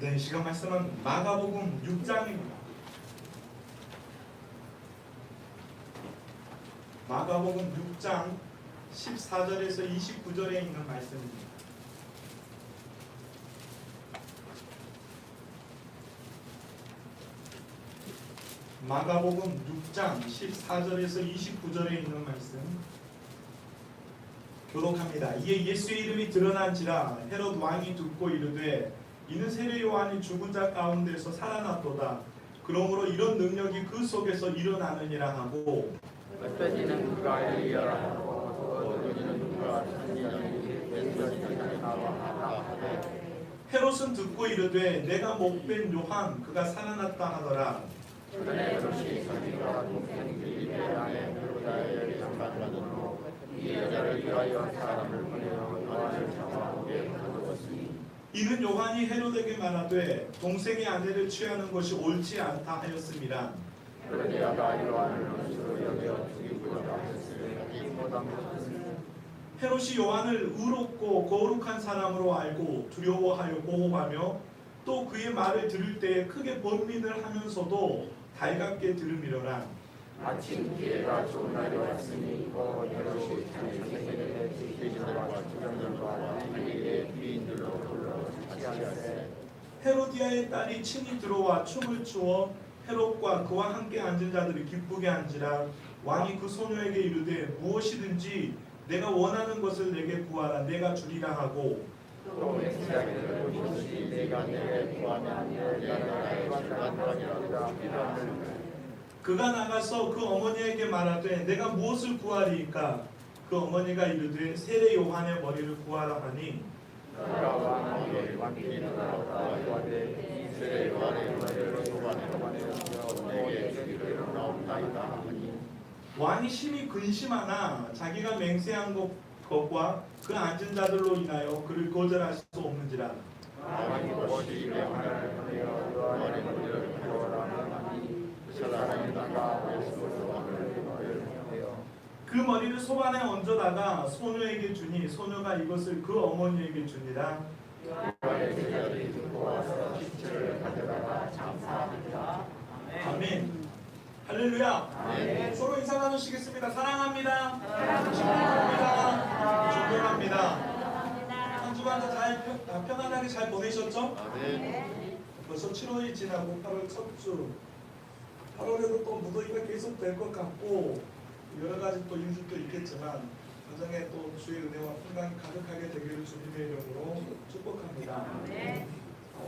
이 시간 말씀은 마가복음 6장입니다. 마가복음 6장 14절에서 29절에 있는 말씀입니다. 마가복음 6장 14절에서 29절에 있는 말씀 교독합니다. 이에 예수의 이름이 드러난지라 헤롯 왕이 듣고 이르되 이는 세례 요한이 죽은 자 가운데서 살아났도다. 그러므로 이런 능력이 그 속에서 일어나느니라 하고 어떠지는 누가 엘리야라 하고 어떠지는 누가 선지자니 예수의 나와 하되 헤롯은 듣고 이르되 내가 목된 요한 그가 살아났다 하더라. 그러나 헤롯이 선지자와 동생 빌립의 아내 헤로다의 장관으로 이 여자를 위하여 사람을 보내어 요한을 잡아오게 하였으니 이는 요한이 헤롯에게 말하되 동생의 아내를 취하는 것이 옳지 않다 하였습니다. 헤로디아가 요한을 원수로 여겨 죽이고자 하였으니 이보다 헤롯이 요한을 의롭고 거룩한 사람으로 알고 두려워하여 보호하며 또 그의 말을 들을 때에 크게 번민을 하면서도 달갑게 들으미려라. 마침 기회가 좋은 날이 왔으니 곧 헤롯이 자기 생일에 대신들과 주전들과 자기의 귀인들로 불러 자치하였으니 헤로디아의 딸이 친히 들어와 춤을 추어 헤롯과 그와 함께 앉은 자들이 기쁘게 한지라. 왕이 그 소녀에게 이르되 무엇이든지 내가 원하는 것을 내게 구하라 내가 주리라 하고 또 메시아를 이것이 내가 내게 구하면 내가 나의 주관하리라 하시니라. 그가 나가서 그 어머니에게 말하되 내가 무엇을 구하리이까. 그 어머니가 이르되 세례 요한의 머리를 구하라 하니 그가 왕에게 왕기는 나오라 구하되 세례 요한의 머리를 구하여 내게 주기를 나옵나이다 하니 왕이 심히 근심하나 자기가 맹세한 것과 그 앉은 자들로 인하여 그를 거절할 수 없는지라. 왕이 무엇이 명하를 보내어 요한의 머리를 구하라 하니 그 사람이 나가 예수로 왕을 구하여 그 머리를 소반에 얹어다가 소녀에게 주니 소녀가 이것을 그 어머니에게 주니라. 요한의 제자들이 듣고 와서 시체를 가져다가 장사하니라. 아멘. 할렐루야. 네. 서로 인사 나누시겠습니다. 사랑합니다. 존경합니다. 존경합니다. 한 주간 편안하게 잘 보내셨죠? 벌써 7월이 지나고 8월 첫 주. 8월에도 또 무더위가 계속 될 것 같고 여러 가지 또 일들도 있겠지만 가정에 또 주의 은혜와 평강이 가득하게 되기를 주님의 이름으로 축복합니다.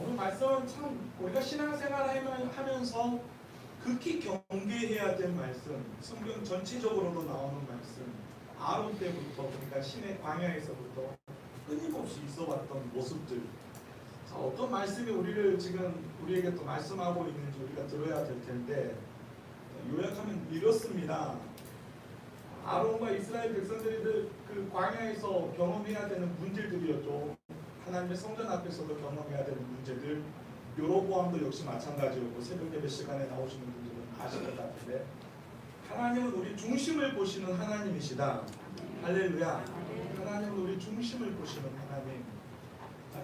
오늘 말씀은 참 우리가 신앙생활 하면서 극히 경계해야 될 말씀, 성경 전체적으로도 나오는 말씀, 아론 때부터 그러니까 신의 광야에서부터 끊임없이 있어왔던 모습들. 자, 어떤 말씀이 우리를 지금 우리에게 또 말씀하고 있는지 우리가 들어야 될 텐데 요약하면 이렇습니다. 아론과 이스라엘 백성들이 그 광야에서 경험해야 되는 문제들이었죠. 하나님의 성전 앞에서도 경험해야 되는 문제들. 여로보암도 역시 마찬가지였고 새벽 예배 시간에 나오시는 분들은 아실 것 같은데 하나님은 우리 중심을 보시는 하나님이시다. 할렐루야. 하나님은 우리 중심을 보시는 하나님.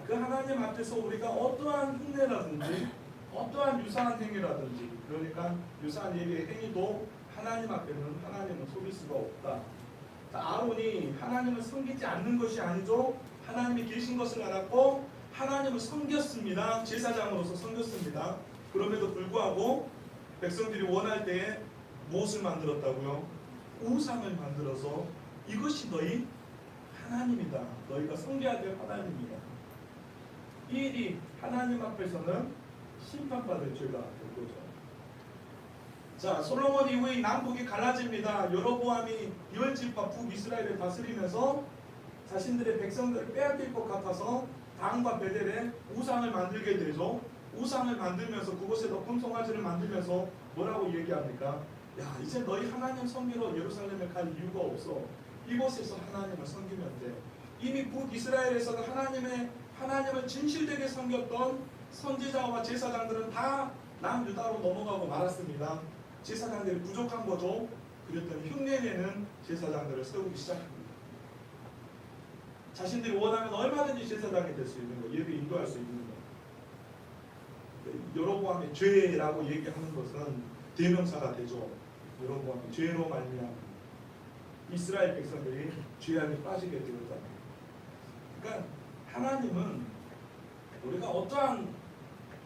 그 하나님 앞에서 우리가 어떠한 흉내라든지 어떠한 유사한 행위라든지 그러니까 유사한 예배의 행위도 하나님 앞에는 하나님을 속일 수가 없다. 아론이 하나님을 섬기지 않는 것이 아니죠. 하나님이 계신 것을 알았고 하나님을 섬겼습니다. 제사장으로서 섬겼습니다. 그럼에도 불구하고 백성들이 원할 때에 무엇을 만들었다고요? 우상을 만들어서 이것이 너희 하나님이다. 너희가 섬겨야 될 하나님이다. 이 일이 하나님 앞에서는 심판받을 죄가 될 거죠. 자, 솔로몬 이후에 남북이 갈라집니다. 여로보암이 10지파 북이스라엘을 다스리면서 자신들의 백성들을 빼앗길 것 같아서 단과 베델에 우상을 만들게 되죠. 우상을 만들면서 그곳에 높은 송아지를 만들면서 뭐라고 얘기합니까? 야, 이제 너희 하나님 섬기러 예루살렘에 갈 이유가 없어. 이곳에서 하나님을 섬기면 돼. 이미 북이스라엘에서는 하나님을 진실되게 섬겼던 선지자와 제사장들은 다 남유다로 넘어가고 말았습니다. 제사장들이 부족한 거죠. 그랬더니 흉내내는 제사장들을 세우기 시작합니다. 자신들이 원하면 얼마든지 제사장이 될 수 있는 거, 예배 인도할 수 있는 거. 여로보암의 죄라고 얘기하는 것은 대명사가 되죠. 여로보암의 죄로 말미암아 이스라엘 백성들이 죄악에 빠지게 되었다. 그러니까 하나님은 우리가 어떠한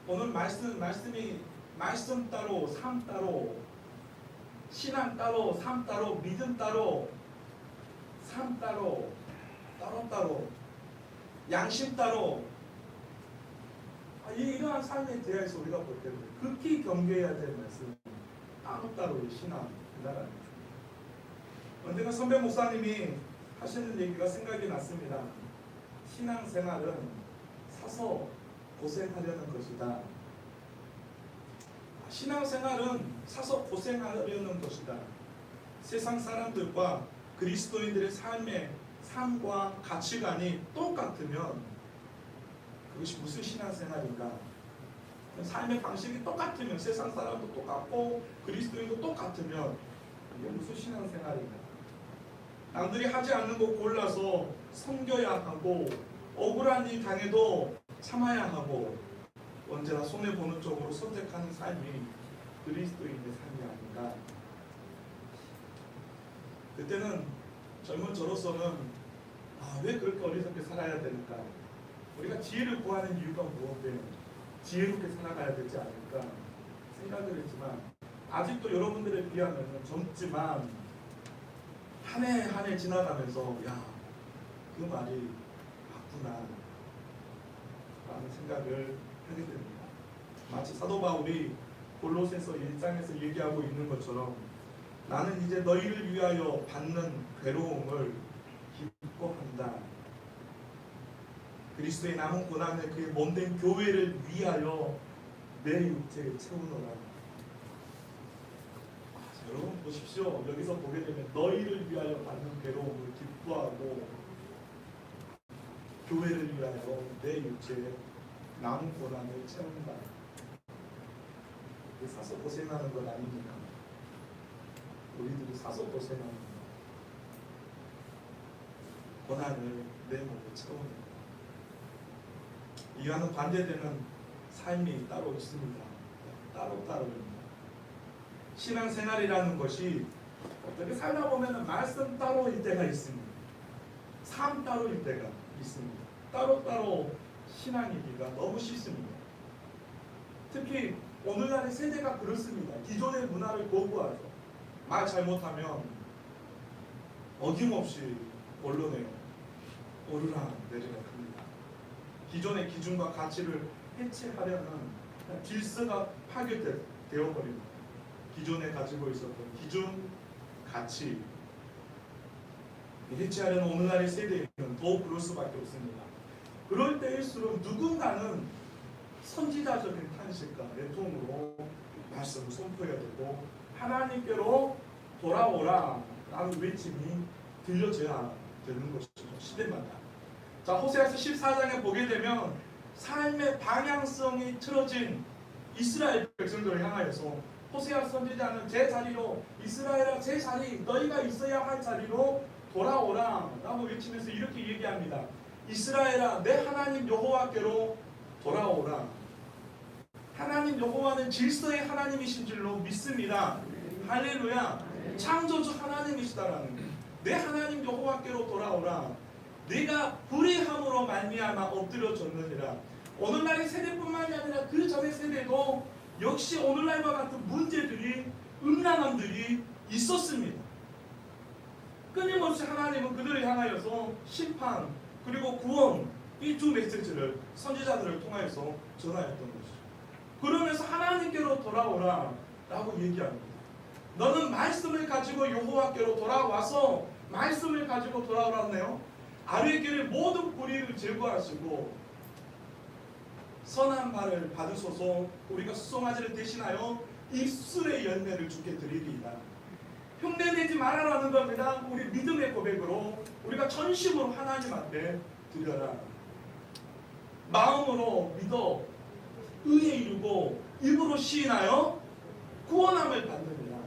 오늘 말씀이 말씀 따로 삶 따로 신앙 따로 삶 따로 믿음 따로 삶 따로 따로 양심 따로 이러한 삶에 대해서 우리가 볼 때는 극히 경계해야 될 말씀 따로따로의 신앙이라는 거죠. 언젠가 선배 목사님이 하시는 얘기가 생각이 났습니다. 신앙생활은 사서 고생하려는 것이다. 신앙생활은 사서 고생하려는 것이다. 세상 사람들과 그리스도인들의 삶과 가치관이 똑같으면 그것이 무슨 신앙생활인가? 삶의 방식이 똑같으면 세상 사람도 똑같고 그리스도인도 똑같으면 이게 무슨 신앙생활인가? 남들이 하지 않는 거 골라서 섬겨야 하고 억울한 일 당해도 참아야 하고 언제나 손해보는 쪽으로 선택하는 삶이 그리스도인의 삶이 아닌가. 그때는 젊은 저로서는 왜 그렇게 어리석게 살아야 되는가. 우리가 지혜를 구하는 이유가 무엇에 지혜롭게 살아가야 되지 않을까 생각을 했지만 아직도 여러분들에 비하면 젊지만 한 해 한 해 지나가면서 그 말이 맞구나 라는 생각을 하게 됩니다. 마치 사도 바울이 골로새서 1장에서 얘기하고 있는 것처럼 나는 이제 너희를 위하여 받는 괴로움을 기뻐한다. 그리스도의 남은 고난에 그의 몸된 교회를 위하여 내 육체를 채우노라. 여러분 보십시오. 여기서 보게 되면 너희를 위하여 받는 괴로움을 기뻐하고 교회를 위하여 내 육체에 남은 고난을 채운다. 사서 고생하는 것 아닙니까? 우리들이 사서 고생하는 고난을 내 몸에 채우는 것. 이와는 반대되는 삶이 따로 있습니다. 따로입니다. 신앙생활이라는 것이 어떻게 살다 보면 말씀 따로일 때가 있습니다. 삶 따로일 때가 있습니다. 따로 신앙이기가 너무 쉽습니다. 특히 오늘날의 세대가 그렇습니다. 기존의 문화를 거부하죠. 말 잘못하면 어김없이 언론에 오르락 내리락 합니다. 기존의 기준과 가치를 해체하려는 질서가 파괴되어버립니다. 기존에 가지고 있었던 기준, 가치 해체하려는 오늘날의 세대에는 더욱 그럴 수밖에 없습니다. 그럴 때일수록 누군가는 선지자적인 탄식과 애통으로 말씀을 선포해야 되고 하나님께로 돌아오라 라는 외침이 들려져야 되는 것이죠. 시대마다. 자, 호세아서 14장에 보게 되면 삶의 방향성이 틀어진 이스라엘 백성들을 향하여서 호세아 선지자는 제 자리로 이스라엘아 제 자리 너희가 있어야 할 자리로 돌아오라 라고 외치면서 이렇게 얘기합니다. 이스라엘아 내 하나님 여호와께로 돌아오라. 하나님 여호와는 질서의 하나님이신 줄로 믿습니다. 할렐루야. 창조주 하나님이시다라는 거예요. 내 하나님 여호와께로 돌아오라. 내가 불의함으로 말미암아 엎드려졌느니라. 오늘날의 세대뿐만이 아니라 그 전의 세대도 역시 오늘날과 같은 문제들이 음란함들이 있었습니다. 끊임없이 하나님은 그들을 향하여서 심판 그리고 구원 이 두 메시지를 선지자들을 통하여서 전하였던 것이죠. 그러면서 하나님께로 돌아오라 라고 얘기합니다. 너는 말씀을 가지고 여호와께로 돌아와서 말씀을 가지고 돌아오라네요. 아뢰 길의 모든 불의를 제거하시고 선한 말을 받으소서. 우리가 수송아지를 대신하여 입술의 열매를 주게 드리리이다. 흉내내지 말아라는 겁니다. 우리 믿음의 고백으로 우리가 전심으로 하나님 앞에 드려라. 마음으로 믿어 의에 이르고 입으로 시인하여 구원함을 받느니라.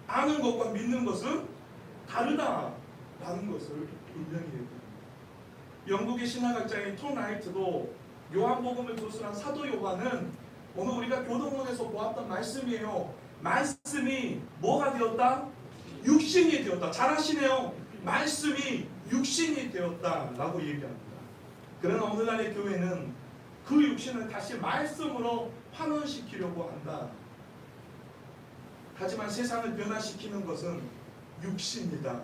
아는 것과 믿는 것은 다르다라는 것을 분명히 얘기합니다. 영국의 신학학자인 톰 라이트도 요한복음을 조술한 사도 요한은 오늘 우리가 교동론에서 보았던 말씀이에요. 말씀이 뭐가 되었다? 육신이 되었다. 잘하시네요. 말씀이 육신이 되었다라고 얘기합니다. 그러나 오늘날의 교회는 그 육신을 다시 말씀으로 환원시키려고 한다. 하지만 세상을 변화시키는 것은 육신이다.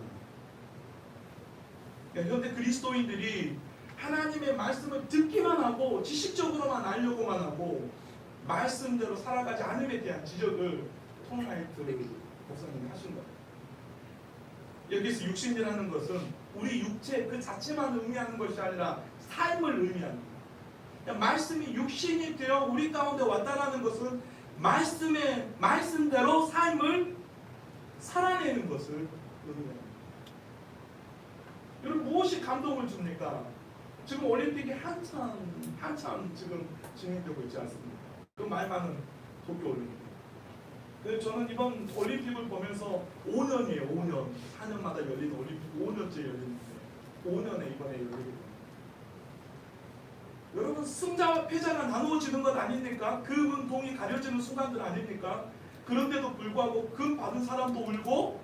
현대 그리스도인들이 하나님의 말씀을 듣기만 하고 지식적으로만 알려고만 하고 말씀대로 살아가지 않음에 대한 지적을 톰 라이트 목사님이 하신 거예요. 여기서 육신이라는 것은 우리 육체 그 자체만 의미하는 것이 아니라 삶을 의미합니다. 말씀이 육신이 되어 우리 가운데 왔다라는 것은 말씀대로 삶을 살아내는 것을 의미합니다. 여러분 무엇이 감동을 줍니까? 지금 올림픽이 한참 지금 진행되고 있지 않습니까? 그 말 많은 도쿄 올림픽. 그래서 저는 이번 올림픽을 보면서 5년이에요. 5년. 4년마다 열리는 올림픽 5년째 열리는데 5년에 이번에 열리거든요. 여러분 승자와 패자가 나누어지는 것 아닙니까? 그 운동이 가려지는 순간들 아닙니까? 그런데도 불구하고 금 받은 사람도 울고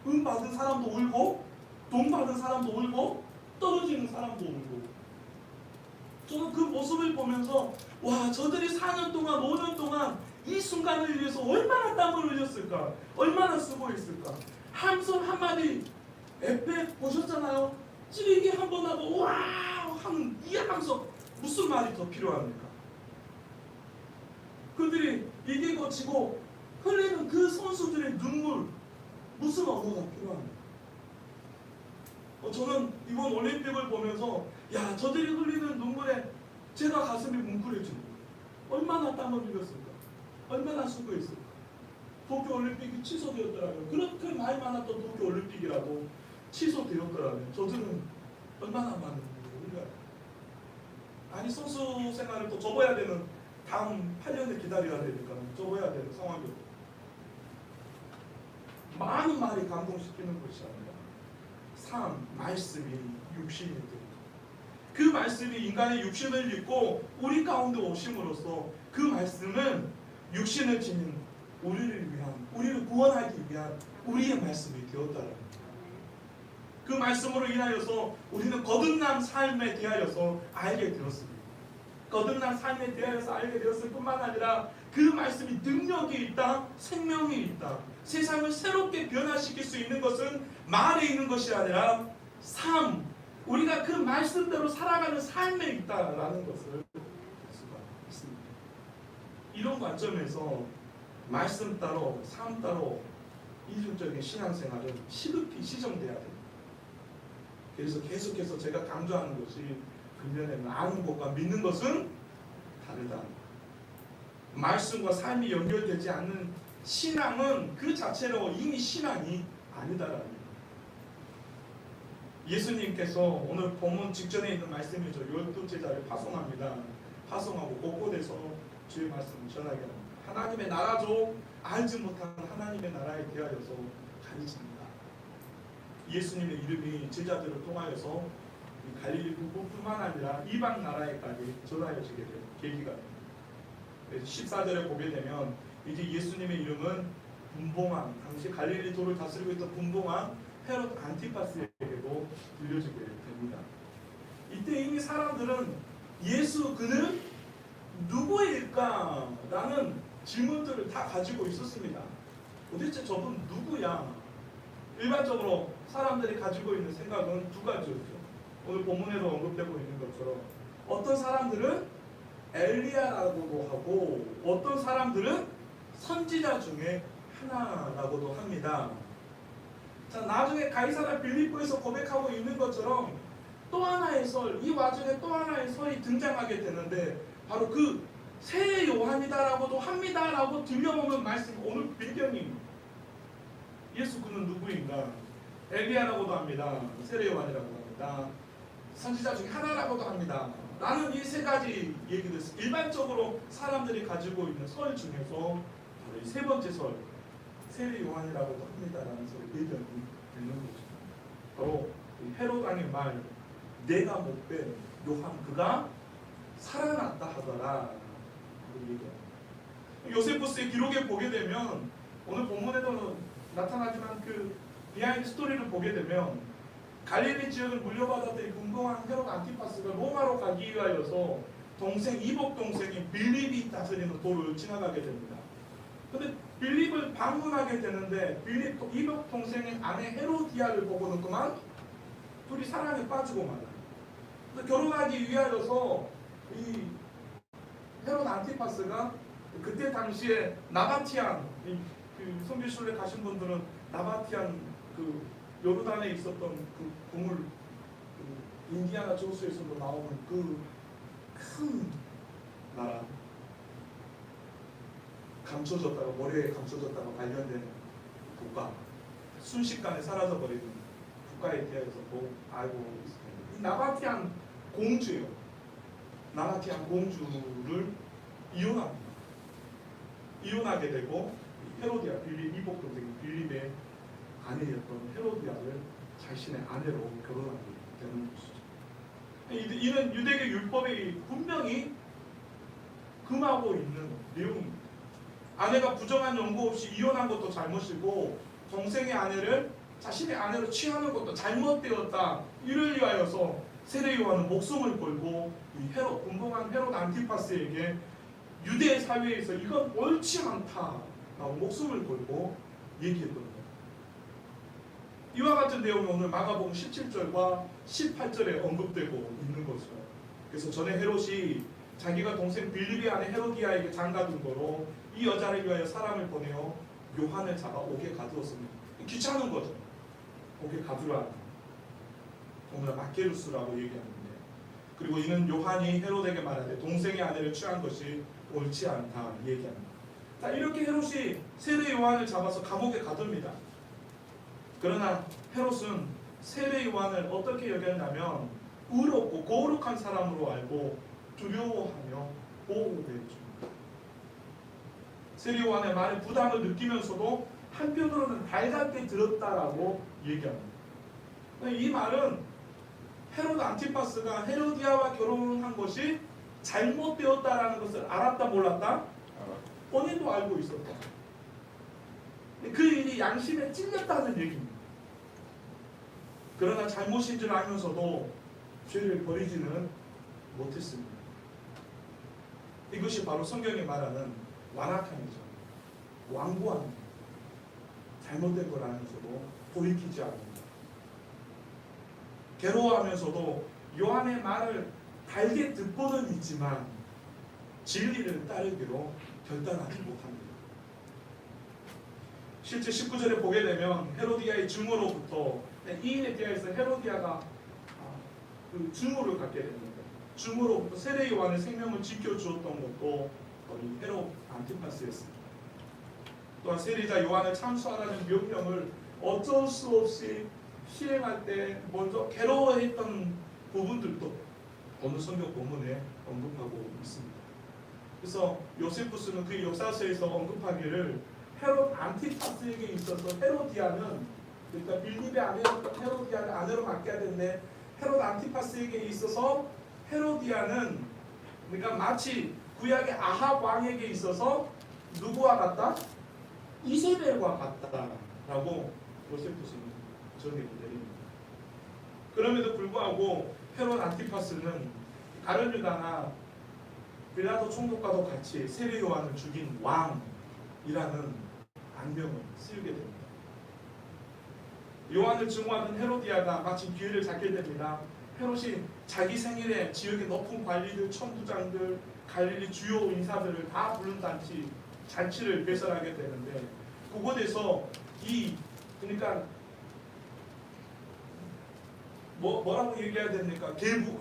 은 받은 사람도 울고 돈 받은 사람도 울고 떨어지는 사람도 울고 저는 그 모습을 보면서 와 저들이 4년 동안 5년 동안 이 순간을 위해서 얼마나 땀을 흘렸을까 얼마나 수고했을까 함성 한마디 에페 보셨잖아요. 찌르기 한번 하고 와우 하는 이 함성 무슨 말이 더 필요합니까? 그들이 이기고 지고 흘리는 그 선수들의 눈물 무슨 언어가 필요합니까? 저는 이번 올림픽을 보면서 야 저들이 흘리는 눈물에 제가 가슴이 뭉클해지고 얼마나 땀을 흘렸을까 얼마나 수고했을까. 도쿄올림픽이 취소되었더라면 그렇게 말 많았던 도쿄올림픽이라도 취소되었더라면 저들은 얼마나 많은 눈물을 흘려야 할까. 아니 선수 생활을 또 접어야 되는 다음 8년을 기다려야 되니까 접어야 되는 상황이었고 많은 말이 감동시키는 것이 아니라 삶, 말씀이 육신이 됩니다. 그 말씀이 인간의 육신을 입고 우리 가운데 오심으로써 그 말씀은 육신을 지닌 우리를 위한, 우리를 구원하기 위한 우리의 말씀이 되었다는 겁니다. 그 말씀으로 인하여서 우리는 거듭난 삶에 대하여서 알게 되었습니다. 거듭난 삶에 대하여서 알게 되었을 뿐만 아니라 그 말씀이 능력이 있다, 생명이 있다. 세상을 새롭게 변화시킬 수 있는 것은 말에 있는 것이 아니라 삶, 우리가 그 말씀대로 살아가는 삶에 있다라는 것을 알 수가 있습니다. 이런 관점에서 말씀 따로 삶 따로 이중적인 신앙생활은 시급히 시정돼야 됩니다. 그래서 계속해서 제가 강조하는 것이 근면에는 아는 것과 믿는 것은 다르다. 말씀과 삶이 연결되지 않는 신앙은 그 자체로 이미 신앙이 아니다라는 예수님께서 오늘 본문 직전에 있는 말씀이죠. 12제자를 파송합니다. 파송하고 곳곳에서 주의 말씀을 전하게 합니다. 하나님의 나라도 알지 못하는 하나님의 나라에 대하여서 가르칩니다. 예수님의 이름이 제자들을 통하여서 갈릴리 북부뿐만 아니라 이방 나라에까지 전하여지게 된 계기가 됩니다. 그래서 14절에 보게 되면 이제 예수님의 이름은 분봉왕, 당시 갈릴리 도를 다스리고 있던 분봉왕 헤롯 안티파스에게도 들려지게 됩니다. 이때 이미 사람들은 예수 그는 누구일까? 라는 질문들을 다 가지고 있었습니다. 도대체 저분 누구야? 일반적으로 사람들이 가지고 있는 생각은 두 가지였죠. 오늘 본문에도 언급되고 있는 것처럼 어떤 사람들은 엘리야라고도 하고 어떤 사람들은 선지자 중에 하나라고도 합니다. 자, 나중에 가이사랴 빌립보에서 고백하고 있는 것처럼 또 하나의 설, 이 와중에 또 하나의 설이 등장하게 되는데 바로 그 새 요한이다라고도 합니다라고 들려오는 말씀. 오늘 배경이 예수 그는 누구인가? 엘리야라고도 합니다. 새 요한이라고 합니다. 선지자 중에 하나라고도 합니다. 나는 이 세 가지 얘기를 일반적으로 사람들이 가지고 있는 설 중에서 바로 이 세 번째 설, 세례 요한이라고도 합니다라는 설 배경이 있는 거죠. 바로 헤롯 왕의 말, 내가 못 뵌 요한 그가 살아났다 하더라. 얘기합니다. 요세푸스의 기록에 보게 되면 오늘 본문에도 나타나지만 그 비하인드 스토리를 보게 되면 갈릴리 지역을 물려받았던 분봉한 헤롯 안티파스가 로마로 가기 위하여서 동생 이복 동생인 빌립이 다스리는 도를 지나가게 됩니다. 근데 빌립을 방문하게 되는데 빌립 이복 동생의 아내 헤로디아를 보고는 그만 둘이 사랑에 빠지고 말아요. 결혼하기 위하여서 이 헤롯 안티파스가 그때 당시에 나바티안, 그 성교신뢰 가신 분들은 나바티안 그 요르단에 있었던 그 국물, 그 인디아나 조스에서도 나오는 그 큰 나라, 감춰졌다가 모래에 감춰졌다가 발견되는 국가, 순식간에 사라져버리는 국가에 대해서 알고 있습니다. 이 나바티안 공주예요. 나바티안 공주를 이혼합니다. 이혼하게 되고 헤로디아, 빌립 이복 동생 빌립의 아내였던 헤로디아를 자신의 아내로 결혼하게 되는 것이죠. 이는 유대교 율법에 분명히 금하고 있는 내용입니다. 아내가 부정한 연고 없이 이혼한 것도 잘못이고 동생의 아내를 자신의 아내로 취하는 것도 잘못되었다. 이를 위하여서 세례 요한은 목숨을 걸고 이 헤롯, 분봉한 헤롯 안티파스에게 유대 사회에서 이건 옳지 않다라고 목숨을 걸고 얘기했던 거예요. 이와 같은 내용이 오늘 마가복음 17절과 18절에 언급되고 있는 것이죠. 그래서 전에 헤롯이 자기가 동생 빌립의 아내 헤로디아에게 장가둔 거로 이 여자를 위하여 사람을 보내어 요한을 잡아 옥에 가두었습니다. 귀찮은 거죠. 옥에 가두라. 오늘 마케루스라고 얘기하는데, 그리고 이는 요한이 헤롯에게 말하되 동생의 아내를 취한 것이 옳지 않다 얘기합니다. 자, 이렇게 헤롯이 세례 요한을 잡아서 감옥에 가둡니다. 그러나 헤롯은 세례 요한을 어떻게 여겼냐면 의롭고 거룩한 사람으로 알고 두려워하며 보호했죠. 세례 요한의 말에 부담을 느끼면서도 한편으로는 달갑게 들었다라고 얘기합니다. 이 말은 헤롯 안티파스가 헤로디아와 결혼한 것이 잘못되었다라는 것을 알았다 몰랐다? 본인도 알고 있었다. 그 일이 양심에 찔렸다는 얘기입니다. 그러나 잘못인 줄 알면서도 죄를 버리지는 못했습니다. 이것이 바로 성경이 말하는 완악함이죠. 완고함. 잘못된 걸 알면서도 돌이키지 않는다. 괴로워하면서도 요한의 말을 달게 듣고는 있지만 진리를 따르기로 결단하지 못합니다. 실제 19절에 보게 되면 헤로디아의 증오로부터 이 일에 대해서 헤로디아가 그 증오를 갖게 됩니다. 증오로부터 세례 요한의 생명을 지켜주었던 것도 이 헤롯 안티파스였습니다. 또한 세례자 요한을 참수하라는 명령을 어쩔 수 없이 시행할 때 먼저 괴로워했던 부분들도 오늘 성경 본문에 언급하고 있습니다. 그래서 요세푸스는 그 역사서에서 언급하기를 헤롯 안티파스에게 있어서 헤로디아는, 그러니까 빌립의 아내였던 헤로디아를 아내로 맡겨야 되는데 헤롯 안티파스에게 있어서 헤로디아는, 그러니까 마치 구약의 아합 왕에게 있어서 누구와 같다? 이세벨과 같다라고 요세푸스는 전해를 내립니다. 그럼에도 불구하고 헤롯 안티파스는 다른 유다나 빌라도 총독과도 같이 세례 요한을 죽인 왕이라는 안명을 쓰게 됩니다. 요한을 증오하던 헤로디아가 마침 기회를 잡게 됩니다. 헤롯이 자기 생일에 지역의 높은 관리들, 천부장들, 갈릴리 주요 인사들을 다 부른 잔치를 개설하게 되는데, 그곳에서 그러니까 뭐라고 얘기해야 됩니까? 계부,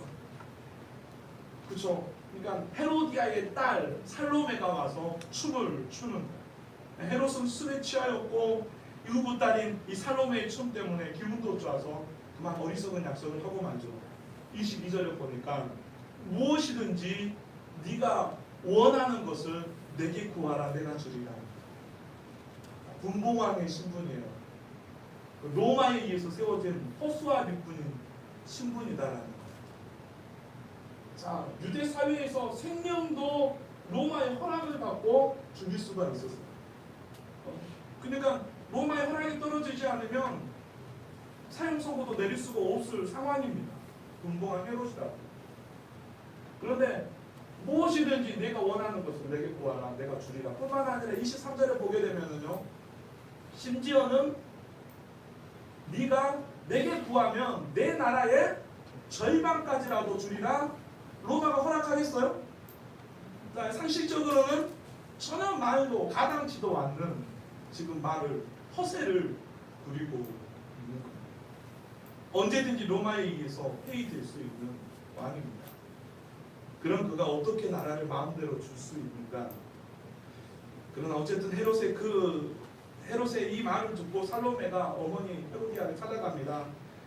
그렇죠? 그러니까 헤로디아의 딸 살로메가 와서 춤을 추는 거예요. 헤롯은 술에 취하였고 유부 딸인 이 살로메의 춤 때문에 기분도 좋아서 그만 어리석은 약속을 하고 말죠. 22절에 보니까 무엇이든지 네가 원하는 것을 내게 구하라, 내가 주리라. 분봉왕의 신분이에요. 로마에 의해서 세워진 허수아 비뿐인 신분이다라는 거예요. 자, 유대 사회에서 생명도 로마의 허락을 받고 죽일 수가 있었어요. 그러니까 로마의 허락이 떨어지지 않으면 사형 선고도 내릴 수가 없을 상황입니다. 분봉한 헤롯이다. 그런데 무엇이든지 내가 원하는 것을 내게 구하라, 내가 주리라. 뿐만 아니라 23절에 보게 되면은요, 심지어는 네가 내게 구하면 내 나라의 절반까지라도 주리라. 로마가 허락하겠어요? 상식적으로는 전혀 말도 가당치도 않는 지금 말을 허세를 부리고 있는 겁니다. 언제든지 로마에 의해서 폐위될 수 있는 왕입니다. 그럼 그가 어떻게 나라를 마음대로 줄 수 있는가? 그러나 어쨌든 헤롯의 이 말을 듣고 살로메가 어머니 헤로디아를 찾아갑니다.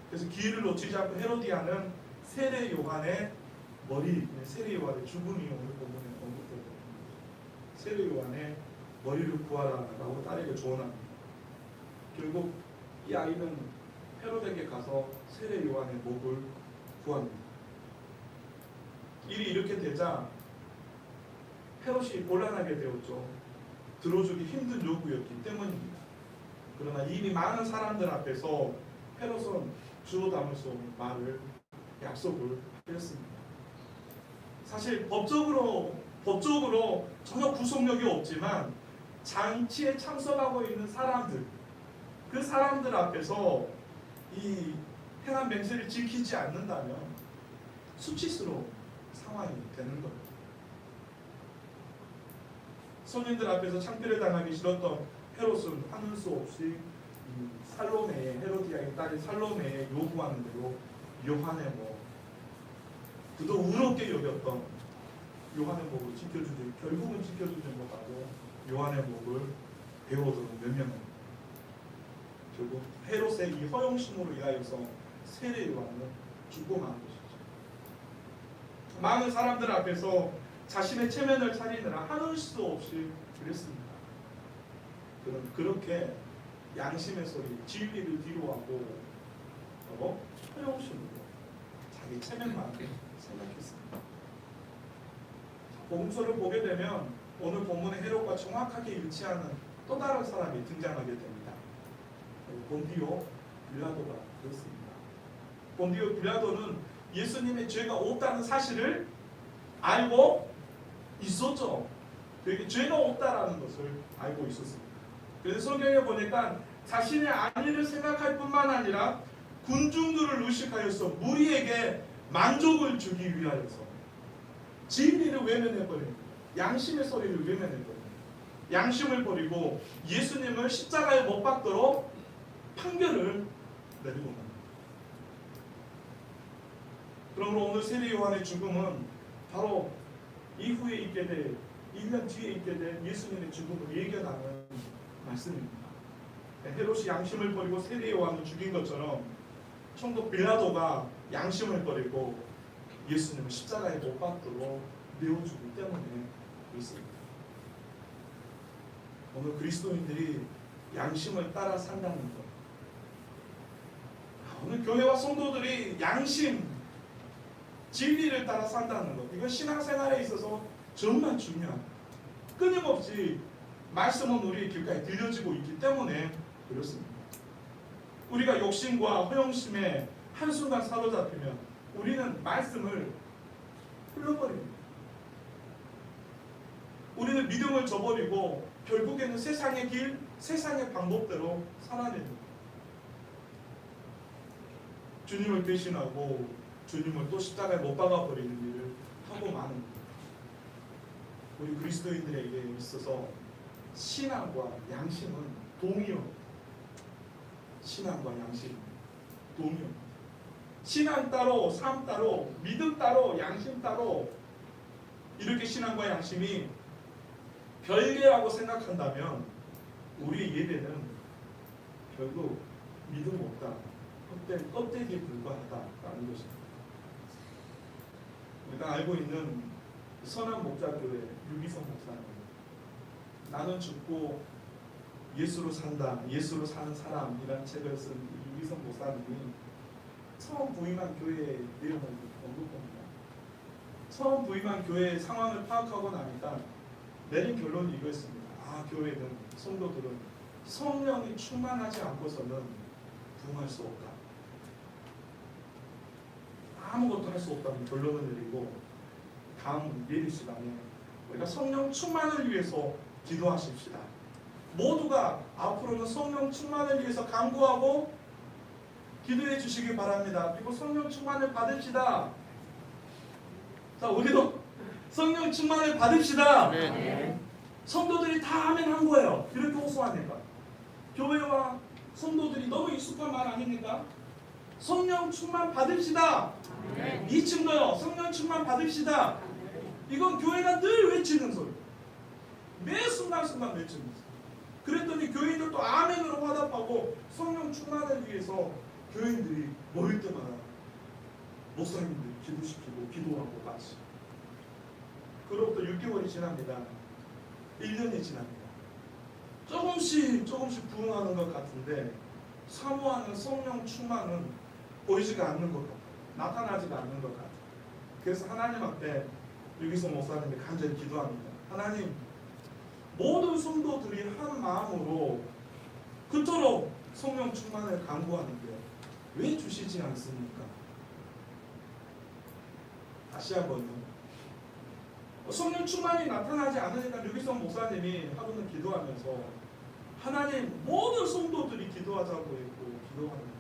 그래서 기회를 놓치지 않고 헤로디아는 세례 요한의 죽음이 오늘 본문에 언급되고 세례 요한의 머리를 구하라라고 딸에게 조언합니다. 결국 이 아이는 헤롯에게 가서 세례 요한의 목을 구합니다. 일이 이렇게 되자 헤롯이 곤란하게 되었죠. 들어주기 힘든 요구였기 때문입니다. 그러나 이미 많은 사람들 앞에서 헤롯은 주워 담을 수 없는 말을 약속을 했습니다. 사실 법적으로 전혀 구속력이 없지만 잔치에 참석하고 있는 사람들, 그 사람들 앞에서 이 행한 맹세를 지키지 않는다면 수치스러운 상황이 되는 겁니다. 손님들 앞에서 창피를 당하기 싫었던 헤롯은 하는 수 없이 살로메의 헤로디아의 딸인 살로메의 요구하는 대로 요한의 목, 그도 의롭게 여겼던 요한의 목을 결국은 지켜주지 못하고 요한의 목을 베어두는 몇 명은 결국 헤롯의 이 허영심으로 인하여서 세례 요한은 죽고 만 것이죠. 많은 사람들 앞에서 자신의 체면을 차리느라 하는 수 없이 그랬습니다. 그렇게 양심의 소리, 진리를 뒤로하고 허영심으로 자기 체면만 생각했습니다. 복음서를 보게 되면 오늘 본문의 헤롯과 정확하게 일치하는 또 다른 사람이 등장하게 됩니다. 본디오 빌라도가 그렇습니다. 본디오 빌라도는 예수님의 죄가 없다는 사실을 알고 있었죠. 그에게 죄가 없다라는 것을 알고 있었습니다. 그래서 성경에 보니까 자신의 안위를 생각할 뿐만 아니라 군중들을 의식하여서 무리에게 만족을 주기 위하여서 진리를 외면해버립니다. 양심의 소리를 외면해버립니다. 양심을 버리고 예수님을 십자가에 못 박도록 판결을 내리고 납니다. 그러므로 오늘 세례 요한의 죽음은 바로 이후에 있게 될 1년 뒤에 있게 될 예수님의 죽음을 예견하는 말씀입니다. 헤롯이 양심을 버리고 세례 요한을 죽인 것처럼 총독 빌라도가 양심을 버리고 예수님을 십자가에 못 박도록 내어주기 때문에 그렇습니다. 오늘 그리스도인들이 양심을 따라 산다는 것, 오늘 교회와 성도들이 양심, 진리를 따라 산다는 것, 이건 신앙생활에 있어서 정말 중요합니다. 끊임없이 말씀은 우리의 길가에 들려지고 있기 때문에 그렇습니다. 우리가 욕심과 허영심에 한순간 사로잡히면 우리는 말씀을 흘러버립니다. 우리는 믿음을 저버리고 결국에는 세상의 길, 세상의 방법대로 살아냅니다. 주님을 배신하고 주님을 또 십자가에 못 박아버리는 일을 하고 마는 것. 우리 그리스도인들에게 있어서 신앙과 양심은 동의어. 신앙과 양심 동의어. 신앙 따로, 삶 따로, 믿음 따로, 양심 따로, 이렇게 신앙과 양심이 별개라고 생각한다면 우리의 예배는 결국 믿음 없다, 껍데기에 불과하다라는 것입니다. 우리가 알고 있는 선한 목자교회 유기성 목사님, 나는 죽고 예수로 산다, 예수로 사는 사람이라는 책을 쓴 유기성 목사님이 처음 부임한 교회의 내용을 언급합니다. 처음 부임한 교회의 상황을 파악하고 나니까 내린 결론이 이거였습니다. 교회는, 성도들은 성령이 충만하지 않고서는 부흥할 수 없다. 아무것도 할 수 없다는 결론을 내리고 다음 예배 시간에 우리가 성령 충만을 위해서 기도하십시다. 모두가 앞으로는 성령 충만을 위해서 간구하고 기도해 주시기 바랍니다. 그리고 성령 충만을 받읍시다. 자, 우리도 성령 충만을 받읍시다. 아멘. 성도들이 다 아멘 한 거예요. 이렇게 호소하니까. 교회와 성도들이 너무 익숙한 말 아닙니까? 성령 충만 받읍시다. 아멘. 2층도요. 성령 충만 받읍시다. 이건 교회가 늘 외치는 소리. 매 순간순간 외치는 소리. 그랬더니 교인들도 아멘으로 화답하고 성령 충만을 위해서 교인들이 모일 때마다 목사님들 기도시키고 기도하고 같이. 그로부터 6개월이 지납니다. 1년이 지납니다. 조금씩 부흥하는 것 같은데 사모하는 성령 충만은 보이지가 않는 것 같아요. 나타나지가 않는 것 같아요. 그래서 하나님 앞에 유기성 목사님이 간절히 기도합니다. 하나님, 모든 성도들이 한 마음으로 그토록 성령 충만을 간구하는데 왜 주시지 않습니까? 다시 한번요. 성령 충만이 나타나지 않으니까 유기성 목사님이 하루는 기도하면서 하나님, 모든 성도들이 기도하자고 했고 기도하는데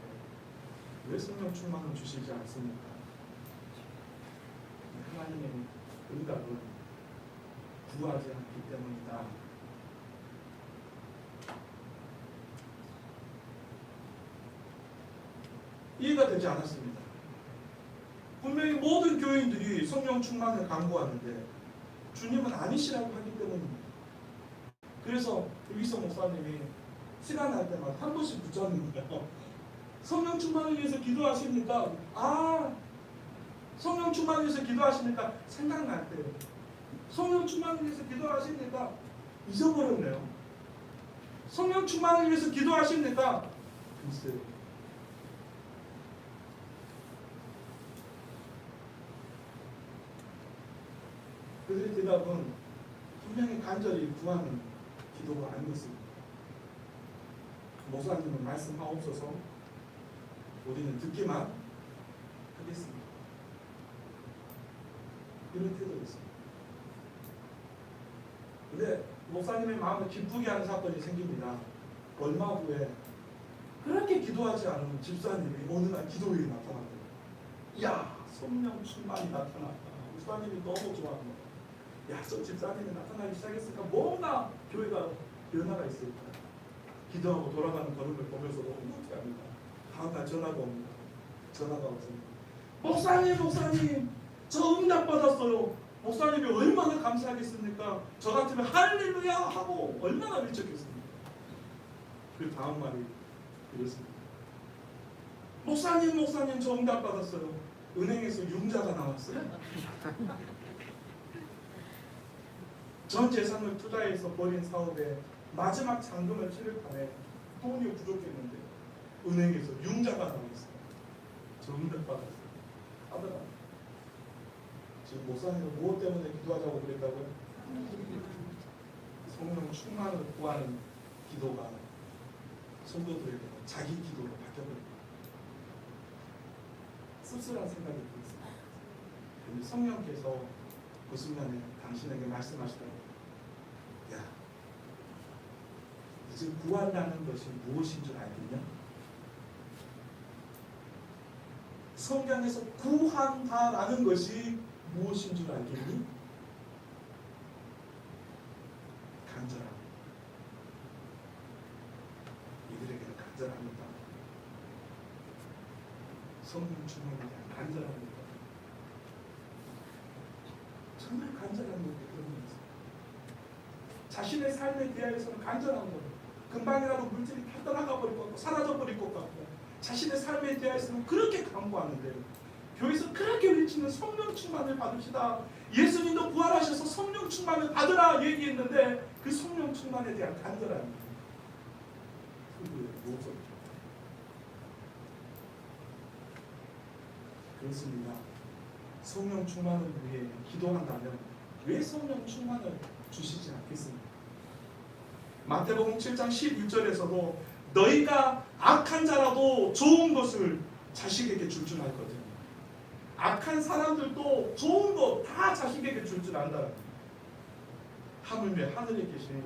왜 성령 충만을 주시지 않습니까? 하나님의 응답은 구하지 않기 때문이다. 이해가 되지 않았습니다. 분명히 모든 교인들이 성령 충만을 간구하는데 주님은 아니시라고 하기 때문입니다. 그래서 유기성 목사님이 시간 날 때마다 한 번씩 붙잡는 거예요. 성령 충만을 위해서 기도하십니까? 성령 충만을 위해서 기도하십니까? 생각날 때. 성령 충만을 위해서 기도하십니까? 잊어버렸네요. 성령 충만을 위해서 기도하십니까? 글쎄요. 그들의 대답은 분명히 간절히 구하는 기도가 아니었습니다. 목사님은 말씀하옵소서, 우리는 듣기만 하겠습니다. 이런 태도였습니다. 근데 목사님의 마음을 기쁘게 하는 사건이 생깁니다. 얼마 후에 그렇게 기도하지 않은 집사님이 어느 날 기도회에 나타났대요. 이야, 성령 충만이 나타났다. 목사님이 너무 좋아합니다. 야, 저 집사님이 나타나기 시작했으니까 뭔가 교회가 변화가 있을 거야. 기도하고 돌아가는 걸음을 보면서도 흐뭇해합니다. 다음날 전화가 옵니다. 전화가 왔습니다. 목사님, 저 응답 받았어요. 목사님이 얼마나 감사하겠습니까? 저 같으면 할렐루야 하고 얼마나 밀착했습니까? 그 다음 말이 이렇습니다. 목사님, 저 응답 받았어요. 은행에서 융자가 나왔어요. 전 재산을 투자해서 벌인 사업에 마지막 잔금을 치를 판에 돈이 부족했는데 은행에서 융자가 나왔어요. 저 응답 받았어요. 하더라. 지금 목사님은 무엇 때문에 기도하자고 그랬다고요? 성령 충만을 구하는 기도가 성도들에게 자기 기도로 바뀌어버립니다. 씁쓸한 생각이 들었습니다. 그런데 성령께서 그 순간에 당신에게 말씀하시더라고요. 야, 이제 구한다는 것이 무엇인 줄 알겠냐? 성경에서 구한다라는 것이 무엇인 줄 알겠니? 간절함. 이들에게는 간절합니다. 성령 충만에 대한 간절합니다. 정말 간절한 것도 그런 게 있어요. 자신의 삶에 대하여서는 간절한 거예요. 금방이라도 물질이 다 떠나가 버릴 것 같고 사라져 버릴 것 같고 자신의 삶에 대하여서는 그렇게 간구하는데 교회에서 그렇게 외치는 성령 충만을 받읍시다. 예수님도 부활하셔서 성령 충만을 받으라 얘기했는데 그 성령 충만에 대한 간절함이 무엇이죠? 그렇습니다. 성령 충만을 위해 기도한다면 왜 성령 충만을 주시지 않겠습니까? 마태복음 7장 11절에서도 너희가 악한 자라도 좋은 것을 자식에게 줄 줄 알거든. 악한 사람들도 좋은 거 다 자식에게 줄 줄 안다. 하물며 하늘에 계신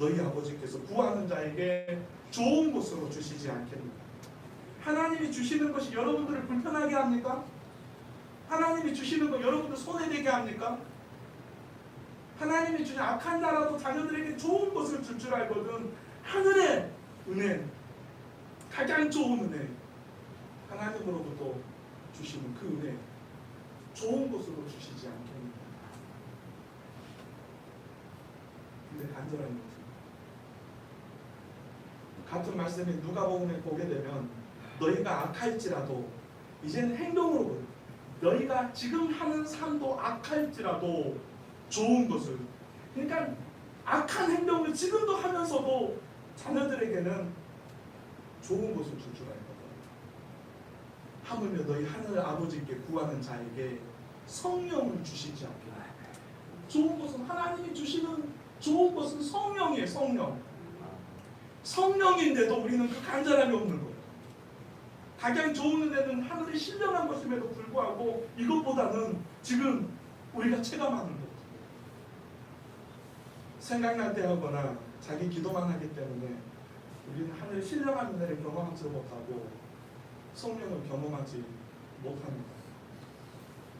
너희 아버지께서 구하는 자에게 좋은 것으로 주시지 않겠는가? 하나님이 주시는 것이 여러분들을 불편하게 합니까? 하나님이 주시는 거 여러분들 손해되게 합니까? 하나님이 주신 악한 자라도 자녀들에게 좋은 것을 줄 줄 알거든. 하늘의 은혜, 가장 좋은 은혜, 하나님으로부터 주시는 그 은혜, 좋은 것으로 주시지 않겠는가? 근데 간절한 것은 같은 말씀이 누가복음에 보게 되면 너희가 악할지라도 이제는 행동으로 보여. 너희가 지금 하는 삶도 악할지라도 좋은 것을, 그러니까 악한 행동을 지금도 하면서도 자녀들에게는 좋은 것을 줄 줄 알거든. 하물며 너희 하늘 아버지께 구하는 자에게 성령을 주시지 않겠나. 좋은 것은 하나님이 주시는 좋은 것은 성령이에요. 성령인데도 우리는 그 간절함이 없는 거예요. 가장 좋은 은혜는 하늘에 신령한 것임에도 불구하고 이것보다는 지금 우리가 체감하는 것, 생각날 때 하거나 자기 기도만 하기 때문에 우리는 하늘의 신령한 은혜를 경험하지 못하고 성령을 경험하지 못합니다.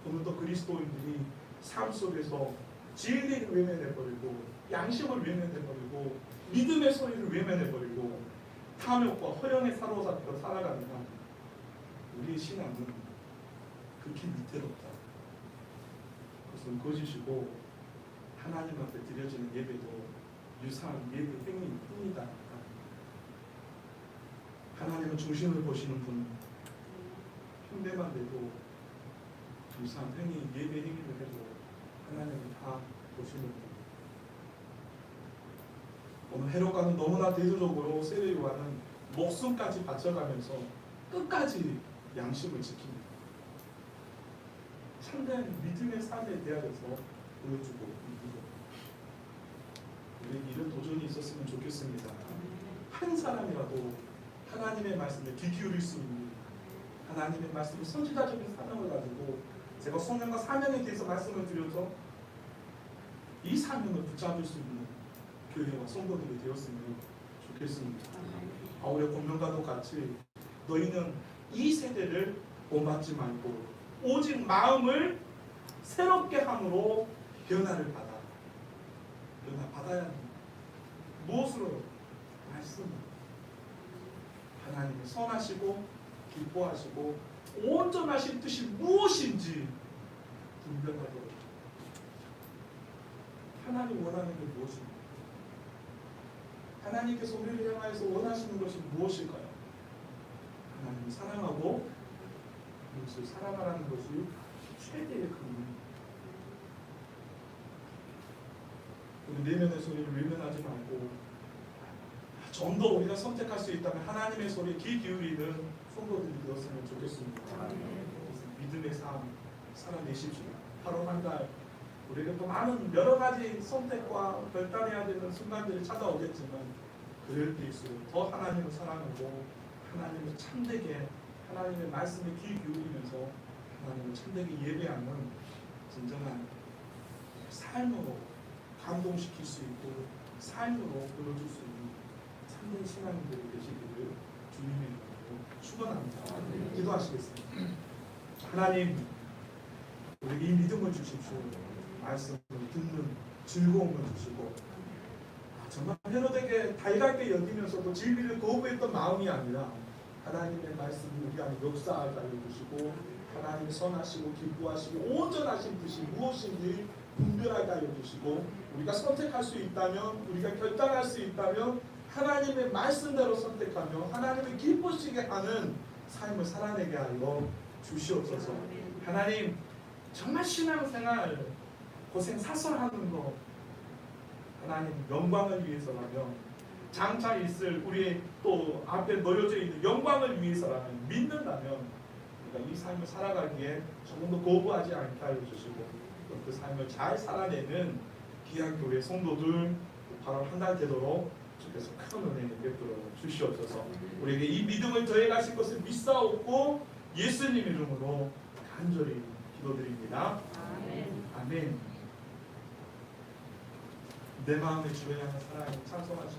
오늘도 그리스도인들이 삶 속에서 진리를 외면해버리고 양심을 외면해버리고 믿음의 소리를 외면해버리고 탐욕과 허영에 사로잡혀 살아가면 우리의 신앙은 극히 위태롭다. 그것은 거짓이고 하나님 앞에 드려지는 예배도 유사한 예배 행위일 뿐이다. 하나님은 중심을 보시는 분, 흉내만 내도 유사한 행위, 예배 행위를 해도 하나님은 다 보시는 분. 오늘 헤롯가는 너무나 대조적으로 세례 요한은 목숨까지 바쳐가면서 끝까지 양심을 지킵니다. 참된 믿음의 삶에 대하여서 보여주고 우리에게 이런 도전이 있었으면 좋겠습니다. 한 사람이라도 하나님의 말씀에 귀 기울일 수 있는, 하나님의 말씀을 선지자적인 사명을 가지고, 제가 소명과 사명에 대해서 말씀을 드려서 이 사명을 붙잡을 수 있는 교회와 성도들이 되었으면 좋겠습니다. 바울의 권면과도 같이 너희는 이 세대를 본받지 말고 오직 마음을 새롭게 함으로 변화를 받아야 합니다. 무엇으로? 말씀. 하나님이 선하시고 기뻐하시고 온전하신 뜻이 무엇인지 분별하도록. 하나님 원하는 게 무엇입니까? 하나님께서 우리를 향하여서 원하시는 것이 무엇일까요? 하나님을 사랑하고 이것을 사랑하라는 것이 최대의 근원입니다. 우리 내면의 소리를 외면하지 말고 좀 더 우리가 선택할 수 있다면 하나님의 소리에 귀 기울이는 성도들이 되었으면 좋겠습니다. 믿음의 삶 살아내십시오. 8월 한 달 우리가 또 많은 여러 가지 선택과 결단해야 되는 순간들이 찾아오겠지만 그럴 때일수록 더 하나님을 사랑하고 하나님을 참되게 하나님의 말씀에 귀 기울이면서 하나님을 참되게 예배하는 진정한 삶으로 감동시킬 수 있고 삶으로 보여줄 수 있는 참된 신앙인들이 되시기를 주님의 이름으로 축원합니다. 기도하시겠습니다. 하나님, 우리에게 이 믿음을 주십시오. 말씀을 듣는 즐거움을 주시고 정말 헤롯에게 달갑게 여기면서도 진리를 거부했던 마음이 아니라 하나님의 말씀이 우리 안에 역사하게 알려주시고 하나님이 선하시고 기뻐하시고 온전하신 뜻이 무엇인지 분별하게 알려주시고 우리가 선택할 수 있다면 우리가 결단할 수 있다면 하나님의 말씀대로 선택하며 하나님을 기쁘시게 하는 삶을 살아내게 하여 주시옵소서. 하나님, 정말 신앙생활 고생 사설하는 거 하나님 영광을 위해서라면 장차 있을 우리 또 앞에 놓여져 있는 영광을 위해서라면 믿는다면 그러니까 이 삶을 살아가기에 조금 더 거부하지 않게 하여 주시고 또 그 삶을 잘 살아내는 귀한 교회 성도들 8월 한 달 되도록 주께서 큰 은혜 베풀어 주시옵소서. 우리에게 이 믿음을 더해가실 것을 믿사옵고 예수님 이름으로 간절히 기도드립니다. 아멘. 내 마음의 주를 향한 사랑이 찬송하시